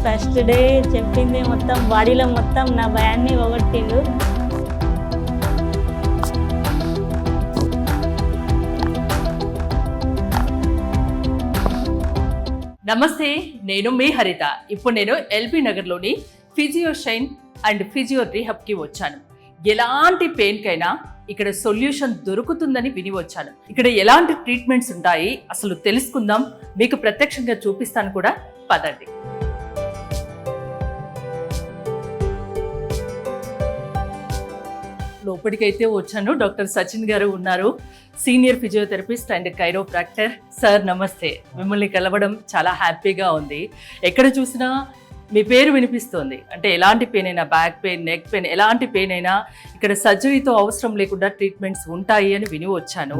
First day చెప్పింది మొత్తం బాడీలో మొత్తం నా భయాన్ని పోగొట్టిండు. నమస్తే, నేను మీ హరిత. ఇప్పుడు నేను ఎల్బీ నగర్లోని ఫిజియో షైన్ అండ్ ఫిజియో రీహబ్కి వచ్చాను. ఎలాంటి పెయిన్కైనా ఇక్కడ సొల్యూషన్ దొరుకుతుందని విని వచ్చాను. ఇక్కడ ఎలాంటి ట్రీట్మెంట్స్ ఉంటాయి అసలు తెలుసుకుందాం, మీకు ప్రత్యక్షంగా చూపిస్తాను కూడా, పదండి. లోపలికైతే వచ్చాను. డాక్టర్ సచిన్ గారు ఉన్నారు, senior physiotherapist and chiropractor. Sir నమస్తే, మిమ్మల్ని కలవడం చాలా హ్యాపీగా ఉంది. ఎక్కడ చూసినా మీ పేరు వినిపిస్తుంది. అంటే ఎలాంటి పెయిన్ అయినా, బ్యాక్ పెయిన్, నెక్ పెయిన్, ఎలాంటి పెయిన్ అయినా ఇక్కడ సర్జరీతో అవసరం లేకుండా ట్రీట్మెంట్స్ ఉంటాయి అని విని వచ్చాను.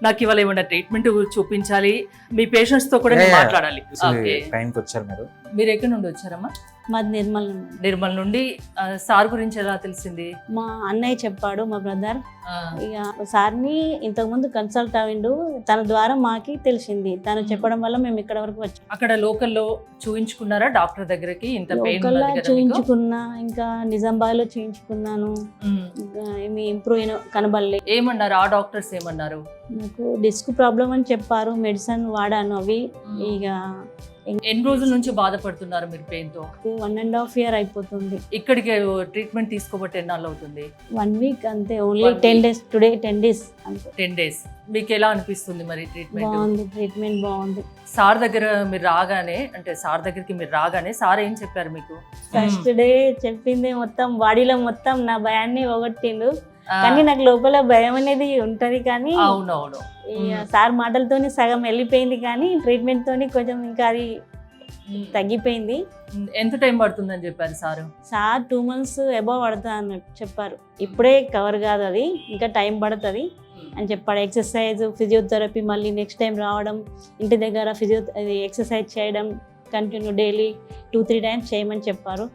నాకు ఇవాళ ఏమైనా ట్రీట్మెంట్ చూపించాలి, మీ పేషెంట్స్ తో కూడా నేను మాట్లాడాలి. మీరు ఎక్కడి నుండి వచ్చారమ్మా? మాది నిర్మల్ నుండి. సార్ గురించి ఎలా తెలిసింది? మా అన్నయ్య చెప్పాడు, మా బ్రదర్. ఇక సార్ని ఇంతకుముందు కన్సల్ట్ అయ్యిండు, తన ద్వారా మాకి తెలిసింది. తను చెప్పడం వల్ల మేము ఇక్కడ వరకు వచ్చాం. అక్కడ లోకల్లో చూయించుకున్నారా డాక్టర్ దగ్గరకి? ఇంత పెయిన్ చూయించుకున్నా, ఇంకా నిజామాబాద్లో చూయించుకున్నాను. ఏమి ఇంప్రూవ్ అయిన కనబడలే. ఏమన్నారు ఆ డాక్టర్స్? ఏమన్నారు? నాకు డిస్క్ ప్రాబ్లం అని చెప్పారు, మెడిసిన్ వాడాను. అవి ఇక ఎన్ని రోజుల నుంచి బాధపడుతున్నారు మీరు పెయిన్ తో? 1.5 year అయిపోతుంది. ఇక్కడికి ట్రీట్మెంట్ తీసుకోబట్టి ఎన్నాళ్ళు అవుతుంది? 1 week అంతే. Only 10 days. టుడే 10 days అంతే. 10 days. మీకు ఎలా అనిపిస్తుంది మరి ట్రీట్మెంట్? బాగుంది, ట్రీట్మెంట్ బాగుంది. సార్ దగ్గర మీరు రాగానే, అంటే సార్ దగ్గరికి మీరు రాగానే సార్ ఏం చెప్పారు మీకు? ఫస్ట్ డే చెప్పింది మొత్తం బాడీలో మొత్తం నా భయాన్ని పోగొట్టిండు. కానీ నాకు లోపల భయం అనేది ఉంటది, కానీ అవునవును సార్ మాటలతోని సగం వెళ్ళిపోయింది, కానీ ట్రీట్మెంట్ తోని కొంచెం ఇంకా అది తగ్గిపోయింది. ఎంత టైం పడుతుందని చెప్పారు సార్? 2 months అబౌవ్ పడుతుంది అని చెప్పారు. ఇప్పుడే కవర్ కాదు, అది ఇంకా టైం పడుతుంది అని చెప్పాడు. ఎక్సర్సైజ్, ఫిజియోథెరపీ, మళ్ళీ నెక్స్ట్ టైం రావడం, ఇంటి దగ్గర ఎక్సర్సైజ్ చేయడం కంటిన్యూ డైలీ 2-3 times చేయమని చెప్పారు.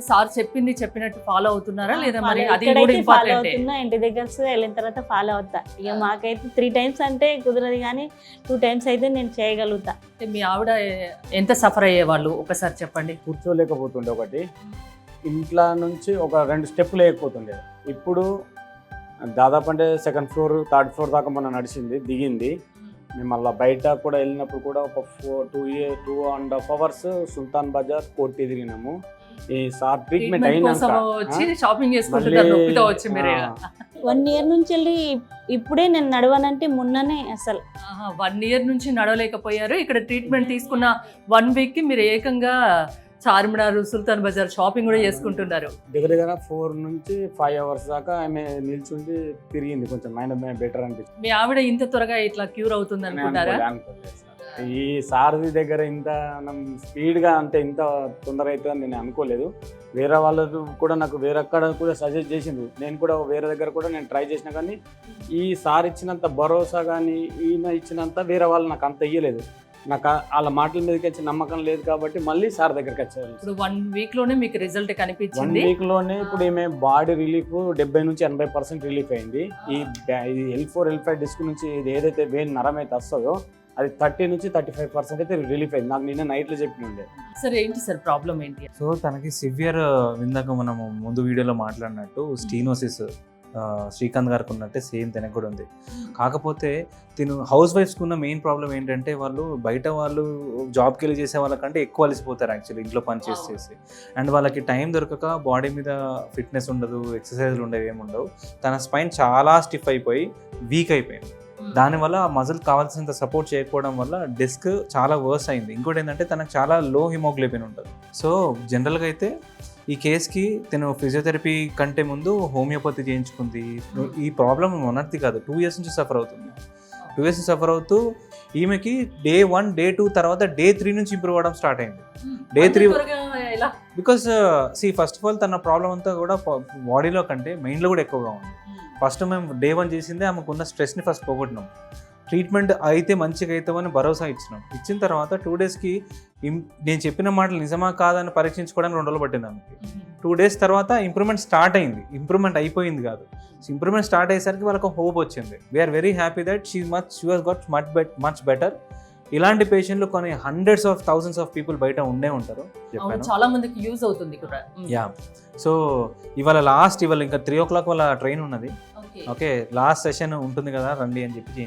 సార్ చెప్పినట్టు ఫాలో అవుతున్నారా లేదా? మరి అది ఫాలో అవుతున్నా, ఇంటి దగ్గర వెళ్ళిన తర్వాత ఫాలో అవుతా. ఇక మాకైతే 3 times అంటే కుదరదు, కానీ 2 times అయితే నేను చేయగలుగుతా. మీ ఆవిడ ఎంత సఫర్ అయ్యేవాళ్ళు ఒకసారి చెప్పండి. కూర్చోలేకపోతుండే, ఒకటి ఇంట్లో నుంచి ఒక 2 స్టెప్పులు వేయకపోతుండే. ఇప్పుడు దాదాపు అంటే 2nd floor 3rd floor దాకా మనం నడిచింది, దిగింది. మేము మళ్ళీ బయట కూడా వెళ్ళినప్పుడు కూడా ఒక 2.5 hours సుల్తాన్ బజార్ కోర్టు తిరిగినాము. ఈ సార్ ట్రీట్మెంట్ అయినాక షాపింగ్ చేసుకుంటున్నారు. 1 year నుంచి వెళ్ళి ఇప్పుడే నేను నడవనంటే మొన్ననే అసలు 1 year నుంచి నడవలేకపోయారు. ఇక్కడ ట్రీట్మెంట్ తీసుకున్న 1 week కి మీరు ఏకంగా చార్మినార్, సుల్తాన్ బజార్ షాపింగ్ కూడా చేసుకుంటున్నారు. దగ్గర 4 నుంచి 5 hours దాకా ఆమె నిల్చుండి తిరిగింది. కొంచెం బెటర్ అనిపిస్తుంది. మీ ఆవిడ ఇంత త్వరగా ఇట్లా క్యూర్ అవుతుంది అనుకుంటారా? ఈ సారథి దగ్గర ఇంత స్పీడ్గా అంటే ఇంత తొందర అవుతుందని నేను అనుకోలేదు. వేరే వాళ్ళు కూడా నాకు వేరక్కడ కూడా సజెస్ట్ చేసిండ్రు. నేను కూడా వేరే దగ్గర కూడా నేను ట్రై చేసిన, కానీ ఈ సార్ ఇచ్చినంత భరోసా కానీ ఈయన ఇచ్చినంత వేరే వాళ్ళు నాకు అంత ఇయ్యలేదు. నాకు వాళ్ళ మాటల మీదకి వచ్చి నమ్మకం లేదు, కాబట్టి మళ్ళీ సార్ దగ్గరికి వచ్చారు. ఇప్పుడు 1 week లోనే మీకు రిజల్ట్ కనిపించింది. 1 week లోనే ఇప్పుడు ఈమె బాడీ రిలీఫ్ 70 నుంచి 80% రిలీఫ్ అయింది. ఈ L4, L5 డిస్క్ నుంచి ఇది ఏదైతే వెయిన్ నరం అయితే వస్తుందో అది 30 నుంచి 35% అయితే రిలీఫ్ అయింది. నాకు నిన్న నైట్లో చెప్పినుండే. సార్ ఏంటి సార్ ప్రాబ్లం ఏంటి? సో తనకి సివియర్, ఇందాక మనము ముందు వీడియోలో మాట్లాడినట్టు స్టీనోసిస్ శ్రీకాంత్ గారికి ఉన్నట్టే సేమ్ తనకు కూడా ఉంది. కాకపోతే హౌస్ వైఫ్స్కి ఉన్న మెయిన్ ప్రాబ్లం ఏంటంటే వాళ్ళు బయట వాళ్ళు జాబ్కి వెళ్ళి చేసే వాళ్ళకంటే ఎక్కువ అలసిపోతారు యాక్చువల్లీ ఇంట్లో పని చేసి. అండ్ వాళ్ళకి టైం దొరకక బాడీ మీద ఫిట్నెస్ ఉండదు, ఎక్సర్సైజ్లు ఉండవు, ఏముండవు. తన స్పైన్ చాలా స్టిఫ్ అయిపోయి వీక్ అయిపోయింది. దానివల్ల ఆ మజిల్ కావాల్సినంత సపోర్ట్ చేయకపోవడం వల్ల డిస్క్ చాలా వర్స్ అయింది. ఇంకోటి ఏంటంటే తనకు చాలా లో హిమోగ్లోబిన్ ఉంటుంది. సో జనరల్గా అయితే ఈ కేసుకి తను ఫిజియోథెరపీ కంటే ముందు హోమియోపతి చేయించుకుంది. ఈ ప్రాబ్లం మొన్నటిది కాదు, 2 years నుంచి సఫర్ అవుతుంది. 2 years సఫర్ అవుతూ ఈమెకి Day 1, Day 2 తర్వాత Day 3 నుంచి ఇంప్రూవ్ అవ్వడం స్టార్ట్ అయింది. Day 3 because first of all తన ప్రాబ్లం అంతా కూడా బాడీలో కంటే మైండ్లో కూడా ఎక్కువగా ఉంది. ఫస్ట్ మేము Day 1 చేసిందే ఆమెకున్న స్ట్రెస్ని ఫస్ట్ పోగొట్టినాం. ట్రీట్మెంట్ అయితే మంచిగా అవుతామని భరోసా ఇచ్చిన తర్వాత 2 daysకి నేను చెప్పిన మాటలు నిజమా కాదని పరీక్షించుకోవడానికి 2 రోజులు పట్టింది ఆమెకి. 2 days తర్వాత ఇంప్రూవ్మెంట్ స్టార్ట్ అయింది. ఇంప్రూవ్మెంట్ అయిపోయింది కాదు, ఇంప్రూవ్మెంట్ స్టార్ట్ అయ్యేసరికి వాళ్ళకి హోప్ వచ్చింది. We are very happy that she was got much better. ఇలాంటి పేషెంట్లు కొన్ని hundreds of thousands of people బయట ఉండే ఉంటారు అవును, చెప్పాను. చాలా మందికి యూజ్ అవుతుంది కూడా. యా, సో ఇవాళ ఇంకా 3 o'clock వాళ్ళ ట్రైన్ ఉన్నది. ఓకే, లాస్ట్ సెషన్ ఉంటుంది కదా, రండి అని చెప్పి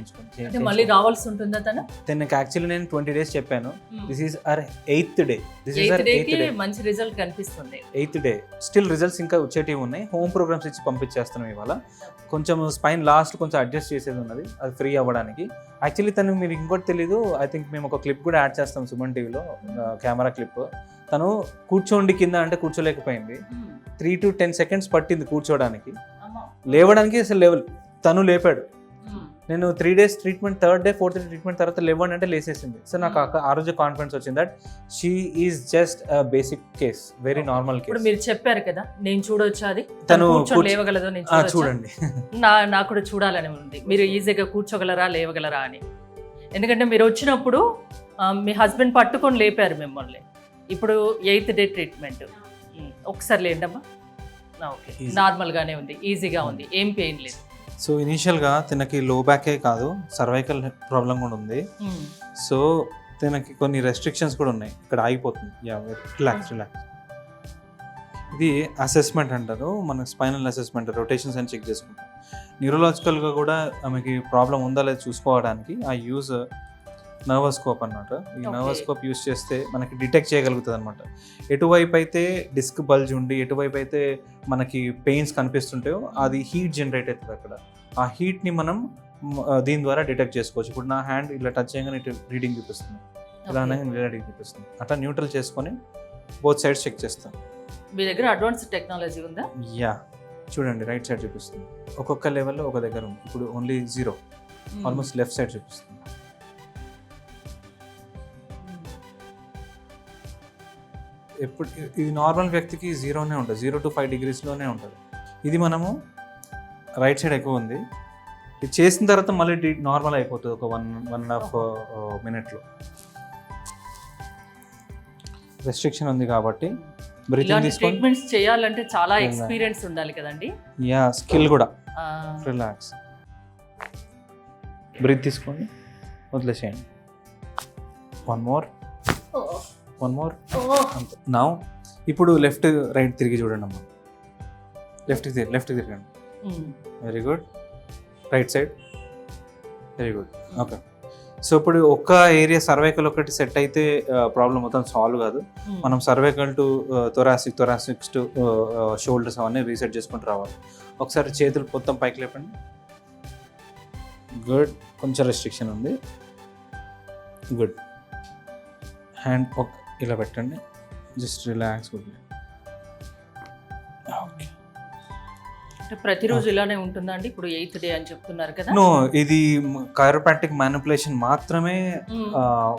అంటే మళ్ళీ రావాల్సి ఉంటుందా తను? నాకు యాక్చువల్లీ నేను 20 days చెప్పాను. This is our 8th day. మంచి రిజల్ట్ కనిపిస్తుంది. 8th day స్టిల్ రిజల్ట్స్ ఇంకా వచ్చేటివి ఉన్నాయి. హోమ్ ప్రోగ్రామ్స్ ఇచ్చి పంపించేస్తున్నాం ఇవాళ. కొంచెం స్పైన్ లాస్ట్ కొంచెం అడ్జస్ట్ చేసేది ఉన్నది, అది ఫ్రీ అవ్వడానికి. యాక్చువల్లీ తను మీరు ఇంకోటి తెలీదు, ఐ థింక్ మేము ఒక క్లిప్ కూడా యాడ్ చేస్తాం సుమన్ టీవీలో, కెమెరా క్లిప్. తను కూర్చోండి కింద అంటే కూర్చోలేకపోయింది. 3 to 10 seconds పట్టింది కూర్చోడానికి, లేవడానికి అసలు తను లేపాడు. నేను 3 days treatment, 3rd day 4th day treatment తర్వాత లేవండి అంటే లేసేసింది. సో నాకు ఆ రోజు కాన్ఫిడెన్స్ వచ్చింది that she is just basic case, very normal case. ఇప్పుడు మీరు చెప్పారు కదా, నేను చూడొచ్చు అది, తను లేవగలదు, చూడండి. నాకు కూడా చూడాలని ఉంది, మీరు ఈజీగా కూర్చోగలరా లేవగలరా అని. ఎందుకంటే మీరు వచ్చినప్పుడు మీ హస్బెండ్ పట్టుకొని లేపారు మిమ్మల్ని. ఇప్పుడు 8th day ట్రీట్మెంట్, ఒకసారి లేండమ్మా. ఓకే, నార్మల్గానే ఉంది, ఈజీగా ఉంది, ఏం పెయిన్ లేదు. సో ఇనీషియల్గా తనకి లో బ్యాకే కాదు, సర్వైకల్ ప్రాబ్లం కూడా ఉంది. సో తనకి కొన్ని రెస్ట్రిక్షన్స్ కూడా ఉన్నాయి, ఇక్కడ ఆగిపోతుంది. రిలాక్స్. ఇది అసెస్మెంట్ అంటారు, మన స్పైనల్ అసెస్మెంట్, రొటేషన్స్ అని చెక్ చేసుకుంటాం. న్యూరలాజికల్గా కూడా ఆమెకి ప్రాబ్లం ఉందా లేదా చూసుకోవడానికి ఆ యూజ్ నర్వోస్కోప్ అన్నమాట. ఈ నర్వోస్కోప్ యూజ్ చేస్తే మనకి డిటెక్ట్ చేయగలుగుతుంది అనమాట. ఎటువైపు అయితే డిస్క్ బల్జ్ ఉండి ఎటువైపు అయితే మనకి పెయిన్స్ కనిపిస్తుంటాయో అది హీట్ జనరేట్ అవుతుంది అక్కడ. ఆ హీట్ని మనం దీని ద్వారా డిటెక్ట్ చేసుకోవచ్చు. ఇప్పుడు నా హ్యాండ్ ఇలా టచ్ చేయగానే ఇటు రీడింగ్ చూపిస్తుంది, ఇలా అనగా రీడింగ్ చూపిస్తుంది. అట్లా న్యూట్రల్ చేసుకొని బోత్ సైడ్స్ చెక్ చేస్తాం. మీ దగ్గర అడ్వాన్స్ టెక్నాలజీ ఉందా? యా, చూడండి రైట్ సైడ్ చూపిస్తుంది, ఒక్కొక్క లెవెల్లో ఒక దగ్గర ఉంది. ఇప్పుడు ఓన్లీ 0, ఆల్మోస్ట్ లెఫ్ట్ సైడ్ చూపిస్తుంది. ఎప్పుడు ఇది నార్మల్ వ్యక్తికి 0నే ఉంటుంది, 0 to 5 degrees ఉంటుంది. ఇది మనము రైట్ సైడ్ ఎక్కువ ఉంది. ఇది చేసిన తర్వాత మళ్ళీ నార్మల్ అయిపోతుంది ఒక 1.5 minute. రెస్ట్రిక్షన్ ఉంది కాబట్టి బ్రీతింగ్ తీసుకొని ట్రీట్మెంట్స్ చేయాలంటే చాలా ఎక్స్పీరియన్స్ ఉండాలి కదండి. యా, స్కిల్ కూడా. రిలాక్స్, బ్రీత్ తీసుకొని వదిలేసేయండి. One more. నౌ ఇప్పుడు లెఫ్ట్ రైట్ తిరిగి చూడండి అమ్మా. లెఫ్ట్ తిరగండి. Very good. Right side. Very good. Okay, so ఇప్పుడు ఒక్క ఏరియా సర్వైకల్ ఒకటి సెట్ అయితే ప్రాబ్లం మొత్తం సాల్వ్ కాదు. మనం సర్వైకల్ టు థొరాసిక్స్ టు షోల్డర్స్ అవన్నీ రీసెట్ చేసుకుంటూ రావాలి. ఒకసారి చేతులు మొత్తం పైకి లేపండి. గుడ్. కొంచెం రెస్ట్రిక్షన్ ఉంది. గుడ్. హ్యాండ్ ఇలా పెట్టండి, జస్ట్ రిలాక్స్. గుడ్. ఓకే, ప్రతిరోజు ఇలానే ఉంటుందా అండి? ఇప్పుడు 8th day అని చెప్తున్నారు కదా. నో, ఇది కైరోప్రాక్టిక్ మ్యానిపులేషన్ మాత్రమే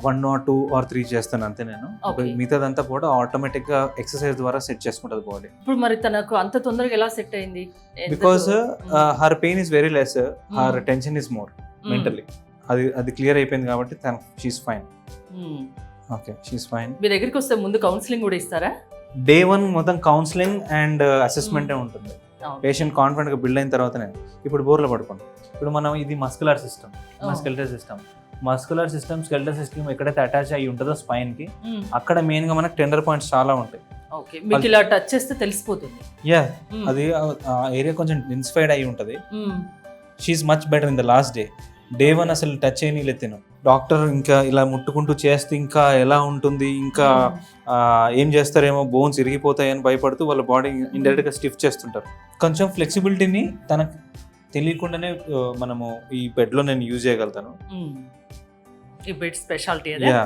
1 or 2 or 3 చేస్తాను అంతే నేను. మిగతాదంతా కూడా ఆటోమేటిక్ గా ఎక్సర్సైజ్ ద్వారా సెట్ చేసుకుంటది బాడీ. ఇప్పుడు మరి తనకు అంత తొందరగా ఎలా సెట్ అయింది? Because her pain is very less, her tension is more mentally. అది క్లియర్ అయిపోయింది కాబట్టి she's fine. Okay, she's fine. మీ దగ్గరికి వస్తే ముందు కౌన్సిలింగ్ కూడా ఇస్తారా? Day 1 మొత్తం కౌన్సిలింగ్ అండ్ అసెస్మెంటే ఉంటుంది. పేషెంట్ కాన్ఫిడెంట్ గా బిల్డ్ అయిన తర్వాతనే. ఇప్పుడు బోర్లో పడుకోండి. ఇప్పుడు మనం ఇది మస్కులర్ సిస్టమ్, స్కెల్టల్ సిస్టమ్ ఎక్కడైతే అటాచ్ అయ్యి ఉంటుందో స్పైన్ కి, అక్కడ మెయిన్ గా మనకు టెండర్ పాయింట్స్ చాలా ఉంటాయి. మీకు ఇలా టచ్ చేస్తే తెలిసిపోతుంది. యా, అది ఆ ఏరియా కొంచెం ఇన్స్పైర్డ్ అయ్యి ఉంటుంది. She is much better in the last day. Day 1 అసలు టచ్ చేయని లేదు. డాక్టర్ ఇంకా ఇలా ముట్టుకుంటూ చేస్తే ఇంకా ఎలా ఉంటుంది, ఇంకా ఏం చేస్తారేమో, బోన్స్ ఇరిగిపోతాయని భయపడుతూ వాళ్ళ బాడీ ఇండైరెక్ట్ గా స్టిఫ్ చేస్తుంటారు. కొంచెం ఫ్లెక్సిబిలిటీని తనకు తెలియకుండానే మనము ఈ బెడ్ లో నేను యూజ్ చేయగలుగుతాను. ఈ బెడ్ స్పెషాలిటీ. యా,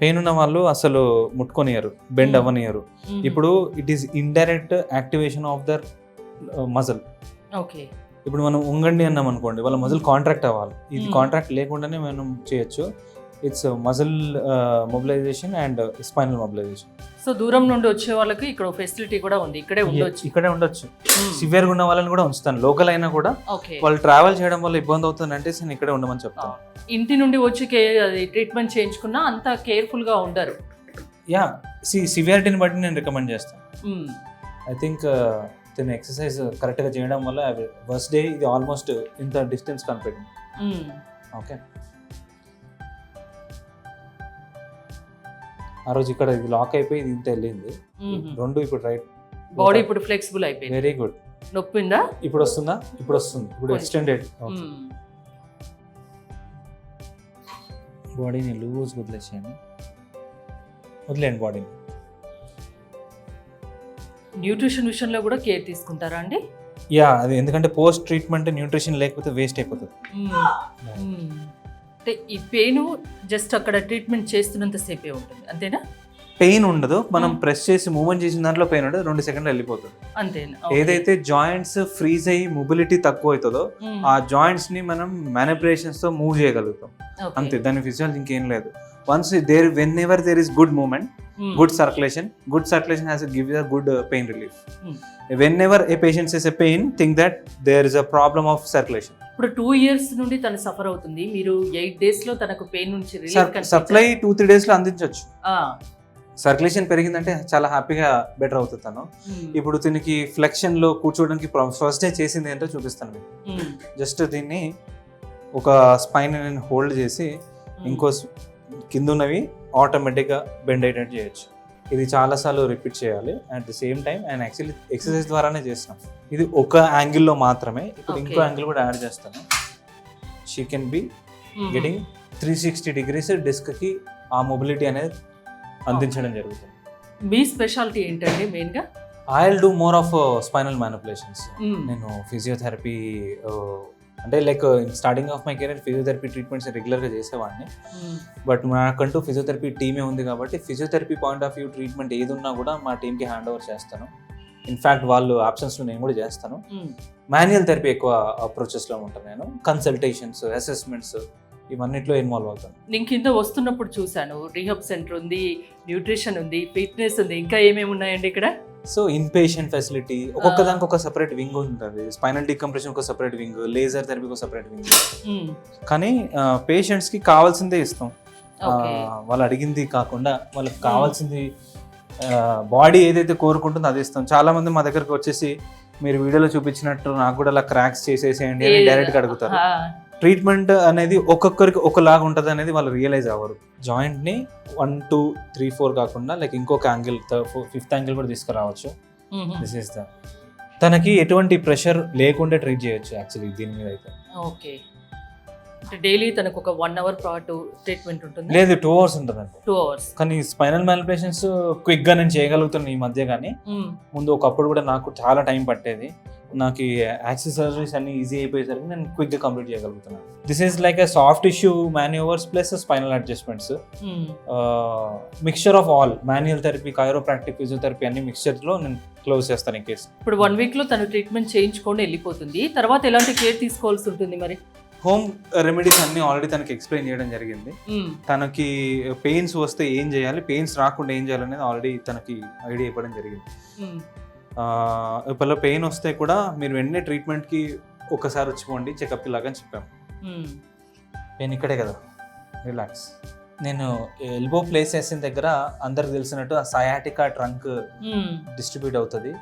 పెయిన్ ఉన్న వాళ్ళు అసలు ముట్టుకొనియరు, బెండ్ అవ్వనియరు. ఇప్పుడు it is indirect activation of their muscle. Okay, ఇప్పుడు మనం ఉంగండి అన్నాం అనుకోండి, వాళ్ళ మజిల్ కాంట్రాక్ట్ అవ్వాలి. ఇది కాంట్రాక్ట్ లేకుండానే మనం చేయొచ్చు. It's muscle mobilisation and spinal mobilisation. So దూరం నుండి వచ్చే వాళ్ళకి ఇక్కడ ఫెసిలిటీ కూడా ఉంది, ఇక్కడే ఉండొచ్చు. సివియర్ ఉన్న వాళ్ళని కూడా ఉంచుతాను. లోకల్ అయినా కూడా వాళ్ళు ట్రావెల్ చేయడం వల్ల ఇబ్బంది అవుతుంది అంటే నేను ఇక్కడే ఉండమని చెప్తాను. ఇంటి నుండి వచ్చి ట్రీట్మెంట్ చేయించుకున్నా అంత కేర్ఫుల్ గా ఉండరు. యా, సివియారిటీని బట్టి నేను రికమెండ్ చేస్తాను. ఐ థింక్ ఎక్సర్సైజ్ కరెక్ట్గా చేయడం వల్ల ఫస్ట్ డే ఇది ఆల్మోస్ట్ ఇంత డిస్టెన్స్ కనిపెట్టింది. ఓకే, ఆ రోజు ఇక్కడ ఇది లాక్ అయిపోయి ఇది ఇంత వెళ్ళింది, రెండు ఇప్పుడు రైట్. బాడీ ఇప్పుడు ఫ్లెక్సిబుల్ అయిపోయింది. Very good. నొప్పిందా? ఇప్పుడు వస్తుందా? ఇప్పుడు వస్తుంది. ఇప్పుడు ఎక్స్టెండెడ్. బాడీని లూజ్ వదిలేసేయండి, వదిలేండి బాడీని. న్యూట్రిషన్ విషయంలో కూడా కేర్ తీసుకుంటారా అండి? యా, అది ఎందుకంటే పోస్ట్ ట్రీట్మెంట్ న్యూట్రిషన్ లేకపోతే వేస్ట్ అయిపోతుంది. అంటే ఈ పెయిన్ జస్ట్ అక్కడ ట్రీట్మెంట్ చేస్తున్నంత సేపే ఉంటుంది అంతేనా? పెయిన్ ఉండదు, మనం ప్రెస్ చేసి మూవ్మెంట్ చేసిన దాంట్లో పెయిన్ ఉండదు, 2 సెకండ్లు వెళ్ళిపోతుంది అంతేనా? ఏదైతే జాయింట్స్ ఫ్రీజ్ అయ్యి మొబిలిటీ తక్కువ అవుతుందో ఆ జాయింట్స్ ని మనం మ్యానిపులేషన్స్ తో మూవ్ చేయగలుగుతాం అంతే, దాని ఫిజియాలజీ ఇంకేం లేదు. Once whenever there is good movement, good circulation has to give you a good pain relief. Whenever a patient says a pain, think that there is a problem of circulation. ఇప్పుడు 2 years నుండి తను suffer అవుతుంది, మీరు 8 days లో తనకు pain నుంచి supply 2-3 days లో అందించవచ్చు. సర్క్యులేషన్ పెరిగిందంటే చాలా హ్యాపీగా బెటర్ అవుతుంది తను. ఇప్పుడు దీనికి ఫ్లెక్షన్ లో కూర్చోవడానికి ఫస్ట్ డే చేసింది ఏంటో చూపిస్తాను మీకు. జస్ట్ దీన్ని ఒక స్పైన్ నేను హోల్డ్ చేసి ఇంకో కింద ఉన్నవి ఆటోమేటిక్గా బెండ్ అయ్యేటట్టు చేయొచ్చు. ఇది చాలాసార్లు రిపీట్ చేయాలి. At the same time and actually exercise ద్వారానే చేస్తున్నాం. ఇది ఒక యాంగిల్లో మాత్రమే, ఇప్పుడు ఇంకో యాంగిల్ కూడా యాడ్ చేస్తాను. She can be getting 360 degrees డిస్క్కి ఆ మొబిలిటీ అనేది అందించడం జరుగుతుంది. మీ స్పెషాలిటీ ఏంటండి మెయిన్గా? I will do more of spinal manipulations. నేను ఫిజియోథెరపీ అంటే like starting of my career physiotherapy treatments రెగ్యులర్గా చేసేవాడిని. బట్ మాకంటూ ఫిజియోథెరపీ టీమే ఉంది కాబట్టి physiotherapy point of view treatment ఏది ఉన్నా కూడా మా టీంకి హ్యాండ్ ఓవర్ చేస్తాను. ఇన్ఫ్యాక్ట్ వాళ్ళు ఆప్షన్స్లో నేను కూడా చేస్తాను. మాన్యువల్ థెరపీ ఎక్కువ అప్రోచెస్లో ఉంటాను నేను. కన్సల్టేషన్స్, అసెస్మెంట్స్ ఇవన్నిట్లో ఇన్వాల్వ్ అవుతాను. నేను కింద వస్తున్నప్పుడు చూశాను రీహాబ్ సెంటర్ ఉంది, న్యూట్రిషన్ ఉంది, ఫిట్నెస్ ఉంది, ఇంకా ఏమేమి ఉన్నాయండి ఇక్కడ? సో ఇన్ పేషెంట్ ఫెసిలిటీ, ఒక్కొక్క దానికి ఒక సెపరేట్ వింగ్ ఉంటుంది. స్పైనల్ డీకంప్రెషన్ ఒక సెపరేట్ వింగ్, లేజర్ థెరపీకి ఒక సెపరేట్ వింగ్. కానీ పేషెంట్స్కి కావాల్సిందే ఇస్తాం. వాళ్ళు అడిగింది కాకుండా వాళ్ళకి కావాల్సింది బాడీ ఏదైతే కోరుకుంటుందో అది ఇస్తాం. చాలా మంది మా దగ్గరకు వచ్చేసి మీరు వీడియోలో చూపించినట్టు నాకు కూడా అలా క్రాక్స్ చేసేసేయండి అని డైరెక్ట్గా అడుగుతారు. ట్రీట్మెంట్ అనేది ఒక్కొక్కరికి ఒకలాగా ఉంటుంది అనేది వాళ్ళు రియలైజ్ అవ్వరు. జాయింట్ని 1, 2, 3, 4 కాకుండా లైక్ ఇంకొక యాంగిల్, 5th యాంగిల్ కూడా తీసుకురావచ్చు. దిస్ ఈస్ ద తనకి ఎటువంటి ప్రెషర్ లేకుండా ట్రీట్ చేయొచ్చు యాక్చువల్లీ దీని మీద అయితే. ఓకే, డైలీ తనకు ఒక 1 hour పాటు ట్రీట్మెంట్ ఉంటుంది? లేదు, 2 hours ఉంటుందండి. 2 hours. కానీ స్పైనల్ మ్యానిపులేషన్స్ క్విక్గా నేను చేయగలుగుతాను ఈ మధ్య. కానీ ముందు ఒకప్పుడు కూడా నాకు చాలా టైం పట్టేది. నాకు ఈ యాక్సెస్ సర్జరీస్ అన్ని ఈజీ అయిపోయేసరికి నేను క్విక్గా కంప్లీట్ చేయగలుగుతున్నాను. This is like a soft tissue manoeuvres plus spinal adjustments, mixture of all. Manual therapy, chiropractic, physiotherapy అన్ని మిక్స్చర్లో నేను క్లోజ్ చేస్తాను ఈ కేసు. ఇప్పుడు 1 week లో తను ట్రీట్మెంట్ చేయించుకొని వెళ్ళిపోతుంది, తర్వాత ఎలాంటి కేర్ తీసుకోవాల్సి ఉంటుంది మరి? హోమ్ రెమెడీస్ అన్ని ఆల్రెడీ తనకి ఎక్స్ప్లెయిన్ చేయడం జరిగింది. తనకి పెయిన్స్ వస్తే ఏం చేయాలి, పెయిన్స్ రాకుండా ఏం చేయాలనేది ఆల్రెడీ తనకి ఐడియా ఇవ్వడం జరిగింది. ఇప్పుడు పెయిన్ వస్తే కూడా మీరు వెంటనే ట్రీట్మెంట్కి ఒకసారి వచ్చిపోండి చెకప్ లాగా అని చెప్పాము. పెయిన్ ఇక్కడే కదా, రిలాక్స్. నేను ఎల్బో ప్లేస్ చేసిన దగ్గర అందరికి తెలిసినట్టు ఆ సయాటికా ట్రంక్ డిస్ట్రిబ్యూట్ అవుతుంది.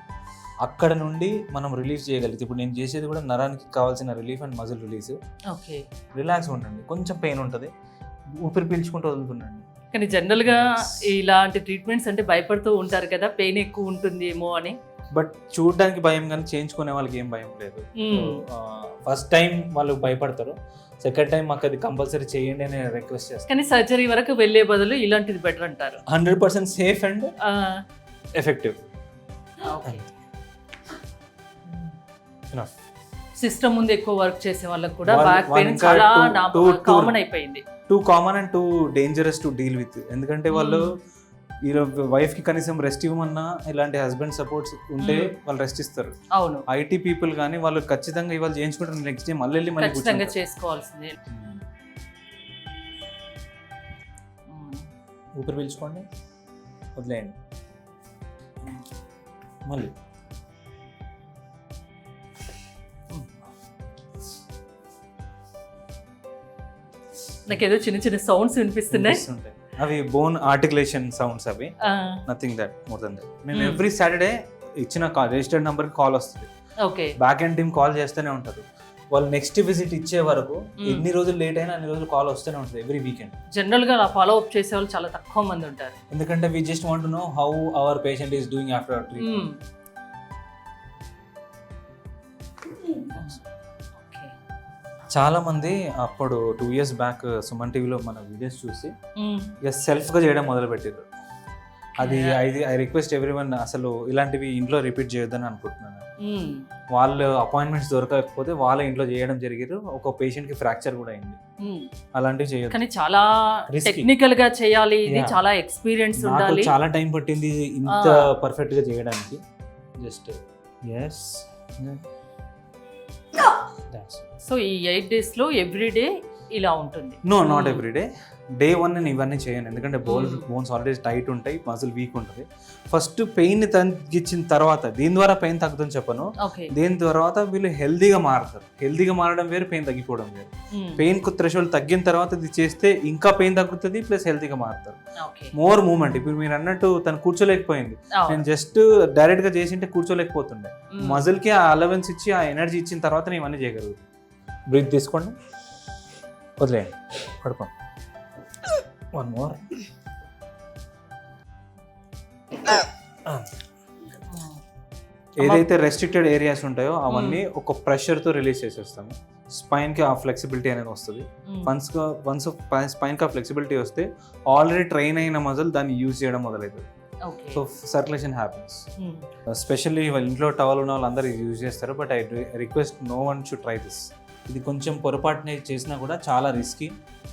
అక్కడ నుండి మనం రిలీఫ్ చేయగలిగితే, ఇప్పుడు నేను చేసేది కూడా నరానికి కావాల్సిన relief and muscle release. Okay, relax ఉండండి, కొంచెం పెయిన్ ఉంటుంది, ఊపిరి పీల్చుకుంటూ వదులుతుండండి. కానీ జనరల్గా ఇలాంటి ట్రీట్మెంట్స్ అంటే భయపడుతూ ఉంటారు కదా, పెయిన్ ఎక్కువ ఉంటుంది ఏమో అని. బట్ చూడడానికి భయం, కానీ చేయించుకునే వాళ్ళకి ఏం భయం లేదు. ఫస్ట్ టైం వాళ్ళు భయపడతారు, సెకండ్ టైం మాకు అది కంపల్సరీ చేయండి అని రిక్వెస్ట్ చేస్తాను. కానీ సర్జరీ వరకు వెళ్ళే బదులు ఇలాంటిది బెటర్ అంటారు. 100% సేఫ్ అండ్ ఎఫెక్టివ్. సిస్టమ్ ముందు ఎక్కువ వర్క్ చేసే వాళ్ళకి కూడా బ్యాక్ పెయిన్ చాలా కామన్ అయిపోయింది. Two common and too dangerous to deal with. ఎందుకంటే వాళ్ళు ఈ వైఫ్కి కనీసం రెస్ట్ ఇవ్వమన్నా ఇలాంటి హస్బెండ్ సపోర్ట్స్ ఉంటే వాళ్ళు రెస్ట్ ఇస్తారు. అవును, ఐటీ పీపుల్ కానీ వాళ్ళు ఖచ్చితంగా ఇవాళ చేయించుకుంటారు, నెక్స్ట్ డే మళ్ళీ ఖచ్చితంగా చేసుకోవాల్సిందే. ఊపిరి పీల్చుకోండి, వదిలేయండి, మళ్ళీ నాకేదో చిన్న చిన్న సౌండ్స్ వినిపిస్తున్నాయి. అవి బోన్ ఆర్టికులేషన్ సౌండ్స్, అవి nothing that more than that. మేము ఎవ్రీ సాటర్డే ఇచ్చిన రిజిస్టర్డ్ నెంబర్కి కాల్ వస్తుంది. Okay, back end team call చేస్తూనే ఉంటారు. వాళ్ళు నెక్స్ట్ విజిట్ ఇచ్చే వరకు ఎన్ని రోజులు లేట్ అయినా అన్ని రోజులు కాల్ వస్తూనే ఉంటుంది ఎవ్రీ వీకెండ్. జనరల్ గా ఫాలో అప్ చేసే వాళ్ళు చాలా తక్కువ మంది ఉంటారు. ఎందుకంటే we just want to know how our patient is doing after our treatment. చాలా మంది అప్పుడు 2 years బ్యాక్ సుమన్ టీవీలో మన వీడియోస్ చూసి ఇక సెల్ఫ్గా చేయడం మొదలు పెట్టారు. అది ఐ రిక్వెస్ట్ ఎవ్రీవన్ అసలు ఇలాంటివి ఇంట్లో రిపీట్ చేయొద్దని అనుకుంటున్నాను. వాళ్ళు అపాయింట్మెంట్స్ దొరకకపోతే వాళ్ళ ఇంట్లో చేయడం జరిగారు. ఒక పేషెంట్ కి ఫ్రాక్చర్ కూడా అయింది. అలాంటివి చేయొద్దు. కానీ చాలా టెక్నికల్ గా చేయాలి, ఇది చాలా ఎక్స్పీరియన్స్ ఉండాలి. చాలా టైం పట్టింది ఇంత పర్ఫెక్ట్ గా చేయడానికి. Just yes. సో ఈ 8 days లో ఎవ్రీ డే ఇలా ఉంటుంది? No, not every day. Day 1 నేను ఇవన్నీ చేయను, ఎందుకంటే బోన్స్ ఆల్రెడీ టైట్ ఉంటాయి, మజిల్ వీక్ ఉంటుంది. ఫస్ట్ పెయిన్ తగ్గించిన తర్వాత దీని ద్వారా పెయిన్ తగ్గుతుందని చెప్పను. దీని తర్వాత వీళ్ళు హెల్దీగా మారుతారు. హెల్దీగా మారడం వేరు, పెయిన్ తగ్గిపోవడం వేరు. పెయిన్ థ్రెషోల్డ్ తగ్గిన తర్వాత ఇది చేస్తే ఇంకా పెయిన్ తగ్గుతుంది, ప్లస్ హెల్తీగా మారుతారు. More movement. ఇప్పుడు మీరు అన్నట్టు తను కూర్చోలేకపోయింది, నేను జస్ట్ డైరెక్ట్ గా చేసింటే కూర్చోలేకపోతుండే. మజిల్ కి ఆ అలవెన్స్ ఇచ్చి ఆ ఎనర్జీ ఇచ్చిన తర్వాత నేను ఇవన్నీ చేయగలుగుతాను. బ్రీత్ తీసుకోండి, వదిలేయండి, పడుకోండి. One more. ఏదైతే రెస్ట్రిక్టెడ్ ఏరియాస్ ఉంటాయో అవన్నీ ఒక ప్రెషర్తో రిలీజ్ చేసేస్తాము. స్పైన్కి ఆ ఫ్లెక్సిబిలిటీ అనేది వస్తుంది. వన్స్ స్పైన్కి ఆ ఫ్లెక్సిబిలిటీ వస్తే ఆల్రెడీ ట్రైన్ అయిన మజిల్ దాన్ని యూజ్ చేయడం మొదలవుతుంది. So circulation happens. స్పెషల్లీ వాళ్ళ ఇంట్లో టవల్ ఉన్న వాళ్ళందరూ యూజ్ చేస్తారు. But I request no one should try this. ఇది కొంచెం పొరపాటునే చేసినా కూడా చాలా risky.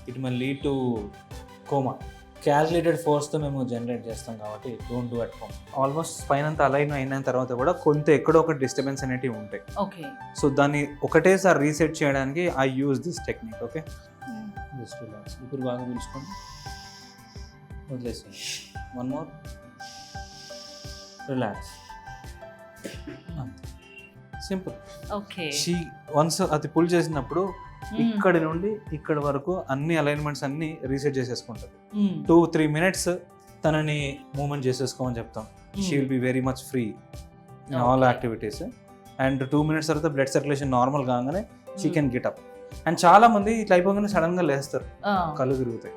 It may lead to coma. Calculated ఫోర్స్తో మేము జనరేట్ చేస్తాం కాబట్టి don't do at home. Almost spine అంతా అలైన్ అయిన తర్వాత కూడా కొంత ఎక్కడో ఒక డిస్టర్బెన్స్ అనేటివి ఉంటాయి. సో దాన్ని ఒకటేసారి రీసెట్ చేయడానికి I use this technique. Okay, just relax. ఇప్పుడు బాగా పిలుచుకోండి, వదిలేసేయండి. One more, relax. Simple. Once అది పుల్ చేసినప్పుడు ఇక్కడి నుండి ఇక్కడ వరకు అన్ని అలైన్మెంట్స్ అన్ని రీసెట్ చేసేసుకుంటుంది. 2-3 minutes తనని మూవ్మెంట్ చేసేసుకోమని చెప్తాం. She will be very much free in all activities. And 2 minutes తర్వాత బ్లడ్ సర్క్యులేషన్ నార్మల్ కాగానే she can get up. And చాలా మంది ఇట్లా అయిపోగానే సడన్ గా లేస్తారు, కళ్ళు తిరుగుతాయి,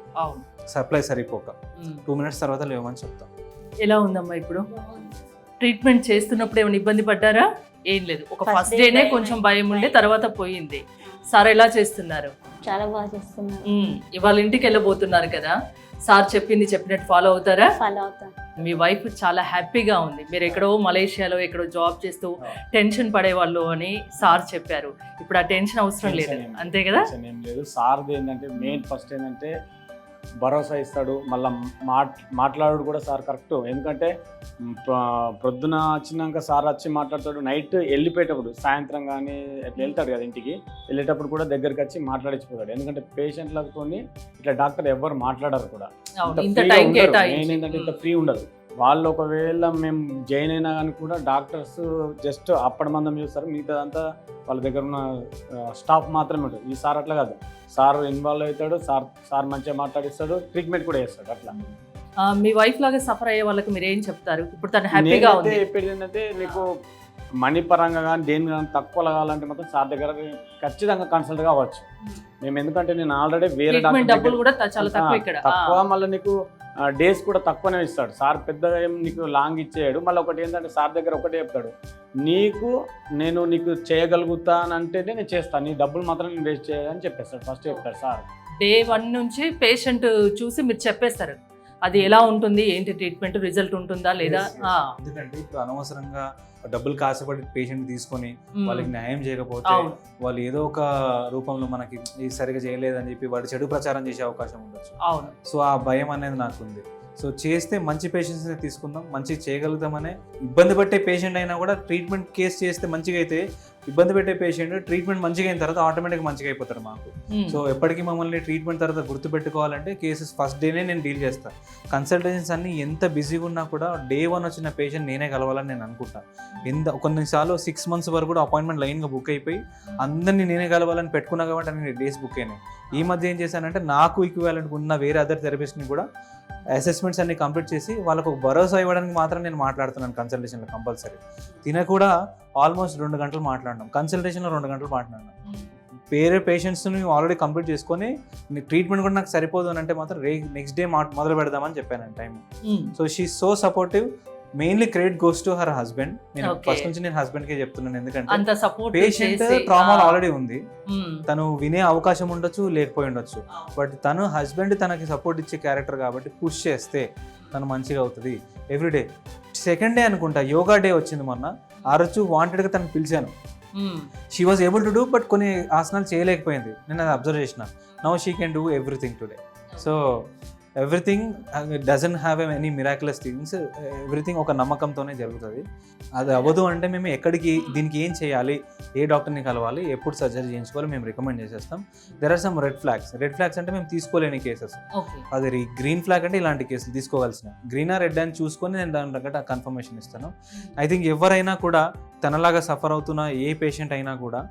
సప్లై సరిపోక. 2 minutes తర్వాత లేవమని చెప్తాం. ఎలా ఉందమ్మా ఇప్పుడు? ట్రీట్మెంట్ చేస్తున్నప్పుడు ఏమైనా ఇబ్బంది పడ్డారా? ఏం లేదు, ఒక ఫస్ట్ డేనే కొంచెం భయం ఉండే, తర్వాత పోయింది. సార్ ఎలా చేస్తున్నారు? చాలా బాగా చేస్తున్నారు. ఇవాళ ఇంటికి వెళ్ళబోతున్నారు కదా, సార్ చెప్పినట్టు ఫాలో అవుతారా? ఫాలో అవుతాను. మీ వైఫ్ చాలా హ్యాపీగా ఉంది. మీరు ఎక్కడో మలేషియాలో ఎక్కడో జాబ్ చేస్తూ టెన్షన్ పడేవాళ్ళు అని సార్ చెప్పారు. ఇప్పుడు ఆ టెన్షన్ అవసరం లేదు, అంతే కదా? ఏం లేదు. సార్ది ఏంటంటే మెయిన్ ఫస్ట్ ఏంటంటే భరోసా ఇస్తాడు. మళ్ళీ మాట్లాడు కూడా సార్ కరెక్ట్. ఎందుకంటే ప్రొద్దున వచ్చినాక సార్ వచ్చి మాట్లాడతాడు, నైట్ వెళ్ళిపోయేటప్పుడు సాయంత్రం కానీ అట్లా వెళ్తాడు కదా ఇంటికి, వెళ్ళేటప్పుడు కూడా దగ్గరికి వచ్చి మాట్లాడించిపోతాడు. ఎందుకంటే పేషెంట్లతో ఇట్లా డాక్టర్ ఎవరు మాట్లాడారు కూడా, మెయిన్ ఏంటంటే ఇంత ఫ్రీ ఉండదు. వాళ్ళు ఒకవేళ మేము జాయిన్ అయినా కానీ కూడా డాక్టర్స్ జస్ట్ అప్పటి మందం చూస్తారు, మిగతాదంతా వాళ్ళ దగ్గర ఉన్న స్టాఫ్ మాత్రమే ఉంటుంది. ఈ సార్ అట్లా కాదు, సార్ ఇన్వాల్వ్ అవుతాడు, సార్ మంచిగా మాట్లాడిస్తాడు, ట్రీట్మెంట్ కూడా చేస్తాడు. అట్లా మీ వైఫ్ లాగా సఫర్ అయ్యే వాళ్ళకి మీరు ఏం చెప్తారు? ఇప్పుడు తను హ్యాపీగా ఉంది. చెప్పేది ఏంటంటే నీకు మనీ పరంగా కానీ దేని కానీ తక్కువ కావాలంటే మాత్రం సార్ దగ్గర ఖచ్చితంగా కన్సల్ట్ కావచ్చు మేము. ఎందుకంటే నేను ఆల్రెడీ వేరే డబ్బులు కూడా చాలా తక్కువ ఇక్కడ, తక్కువ, మళ్ళీ నీకు డేస్ కూడా తక్కువనే ఇస్తాడు సార్. పెద్దగా ఏం నీకు లాంగ్ ఇచ్చేయడు. మళ్ళీ ఒకటి ఏంటంటే సార్ దగ్గర ఒకటే చెప్తాడు, నేను నీకు చేయగలుగుతానంటేనే నేను చేస్తాను, నీ డబ్బులు మాత్రం నేను వేస్ట్ చేయని చెప్పేస్తాడు. ఫస్ట్ చెప్తాడు సార్. Day 1 నుంచి పేషెంట్ చూసి మీరు చెప్పేస్తారు అది ఎలా ఉంటుంది, ఏంటి ట్రీట్మెంట్, రిజల్ట్ ఉంటుందా లేదా. ఎందుకంటే ఇప్పుడు అనవసరంగా డబ్బులు కాసపడి పేషెంట్ తీసుకొని వాళ్ళకి న్యాయం చేయకపోతే వాళ్ళు ఏదో ఒక రూపంలో మనకి సరిగా చేయలేదని చెప్పి వాడు చెడు ప్రచారం చేసే అవకాశం ఉండొచ్చు. సో ఆ భయం అనేది నాకు ఉంది. సో చేస్తే మంచి పేషెంట్స్ తీసుకుందాం, మంచిగా చేయగలుగుతామనే. ఇబ్బంది పెట్టే పేషెంట్ అయినా కూడా ట్రీట్మెంట్ కేసు చేస్తే మంచిగా అయితే, ఇబ్బంది పెట్టే పేషెంట్ ట్రీట్మెంట్ మంచిగా అయిన తర్వాత ఆటోమేటిక్గా మంచిగా అయిపోతారు మాకు. సో ఎప్పటికీ మమ్మల్ని ట్రీట్మెంట్ తర్వాత గుర్తుపెట్టుకోవాలంటే కేసెస్ ఫస్ట్ డేనే నేను డీల్ చేస్తాను. కన్సల్టేషన్స్ అన్ని ఎంత బిజీగా ఉన్నా కూడా Day 1 వచ్చిన పేషెంట్ నేనే కలవాలని నేను అనుకుంటాను. కొన్నిసార్లు 6 months వరకు కూడా అపాయింట్మెంట్ లైన్గా బుక్ అయిపోయి అందరినీ నేనే కలవాలని పెట్టుకున్నా కాబట్టి అన్ని డేస్ బుక్ అయినాయి. ఈ మధ్య ఏం చేశానంటే నాకు ఈక్వాలెంట్ ఉన్న వేరే అదర్ థెరపిస్ట్ని కూడా అసెస్మెంట్స్ అన్ని కంప్లీట్ చేసి వాళ్ళకు ఒక భరోసా ఇవ్వడానికి మాత్రం నేను మాట్లాడుతున్నాను కన్సల్టేషన్లో కంపల్సరీ. తిన కూడా ఆల్మోస్ట్ 2 గంటలు మాట్లాడినాం, కన్సల్టేషన్లో 2 గంటలు మాట్లాడినాం. వేరే పేషెంట్స్ని ఆల్రెడీ కంప్లీట్ చేసుకొని ట్రీట్మెంట్ కూడా నాకు సరిపోదు అని అంటే మాత్రం నెక్స్ట్ డే మొదలు పెడదామని చెప్పాను time. So she so supportive. Mainly credit goes to her husband. నేను ఫస్ట్ నుంచి నేను హస్బెండ్ కే చెప్తున్నాను, ఎందుకంటే పేషెంట్ ట్రామా ఆల్రెడీ ఉంది, తను వినే అవకాశం ఉండొచ్చు లేకపోయి ఉండొచ్చు, బట్ తను హస్బెండ్ తనకి సపోర్ట్ ఇచ్చే క్యారెక్టర్ కాబట్టి పుష్ చేస్తే తను మంచిగా అవుతుంది. ఎవ్రీడే సెకండ్ డే అనుకుంటా యోగా డే వచ్చింది మొన్న, ఆ రోజు వాంటెడ్గా తనకు పిలిచాను. She was able to do, but కొన్ని ఆసనాలు చేయలేకపోయింది. నేను అది అబ్జర్వ్ చేసిన. Now she can do everything today. So everything doesn't have any miraculous things. Everything ఒక నమ్మకంతోనే జరుగుతుంది. అది అవ్వదు అంటే మేము దీనికి ఏం చేయాలి, ఏ డాక్టర్ని కలవాలి, ఎప్పుడు సర్జరీ చేయించుకోవాలి మేము రికమెండ్ చేసేస్తాం. There are some red flags అంటే మేము తీసుకోలేని కేసెస్. అది గ్రీన్ ఫ్లాగ్ అంటే ఇలాంటి కేసులు తీసుకోవాల్సిన. గ్రీన్ రెడ్ అని చూసుకొని నేను దాని తగ్గట్టు కన్ఫర్మేషన్ ఇస్తాను. ఐ థింక్ ఎవరైనా కూడా తనలాగా సఫర్ అవుతున్న ఏ పేషెంట్ అయినా కూడా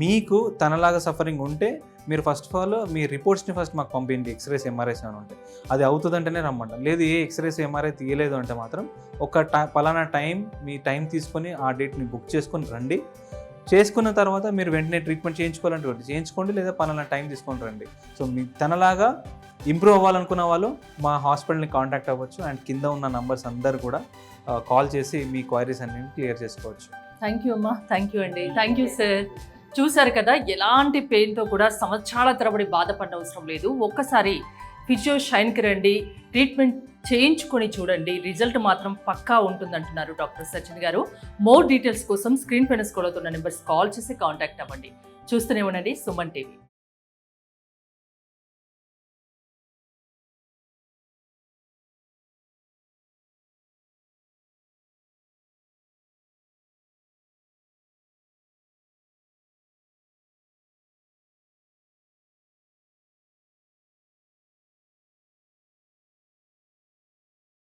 మీకు తనలాగా సఫరింగ్ ఉంటే మీరు ఫస్ట్ ఆఫ్ ఆల్ మీ రిపోర్ట్స్ని ఫస్ట్ మాకు పంపించండి. ఎక్స్రేస్ ఎంఆర్ఐస్ అని ఉంటే అది అవుతుందంటేనే రమ్మంటాం. లేదు ఏ ఎక్స్రేస్ ఎంఆర్ఐ తీయలేదు అంటే మాత్రం ఒక పలానా టైం మీ టైం తీసుకొని ఆ డేట్ని బుక్ చేసుకొని రండి. చేసుకున్న తర్వాత మీరు వెంటనే ట్రీట్మెంట్ చేయించుకోవాలంటే చేయించుకోండి, లేదా పలానా టైం తీసుకొని రండి. సో మీ తనలాగా ఇంప్రూవ్ అవ్వాలనుకున్న వాళ్ళు మా హాస్పిటల్ని కాంటాక్ట్ అవ్వచ్చు. అండ్ కింద ఉన్న నంబర్స్ అందరు కూడా కాల్ చేసి మీ క్వైరీస్ అన్ని క్లియర్ చేసుకోవచ్చు. థ్యాంక్ యూ అమ్మా, థ్యాంక్ యూ అండి, థ్యాంక్ యూ సార్. చూసారు కదా, ఎలాంటి పెయిన్తో కూడా సంవత్సరాల తరబడి బాధపడిన అవసరం లేదు. ఒక్కసారి ఫిజియో షైన్కి రండి, ట్రీట్మెంట్ చేయించుకొని చూడండి, రిజల్ట్ మాత్రం పక్కా ఉంటుందంటున్నారు డాక్టర్ సచిన్ గారు. మోర్ డీటెయిల్స్ కోసం స్క్రీన్ పైన స్క్రోల్ అవుతున్న నెంబర్స్ కాల్ చేసి కాంటాక్ట్ అవ్వండి. చూస్తూనే ఉండండి సుమన్ టీవీ.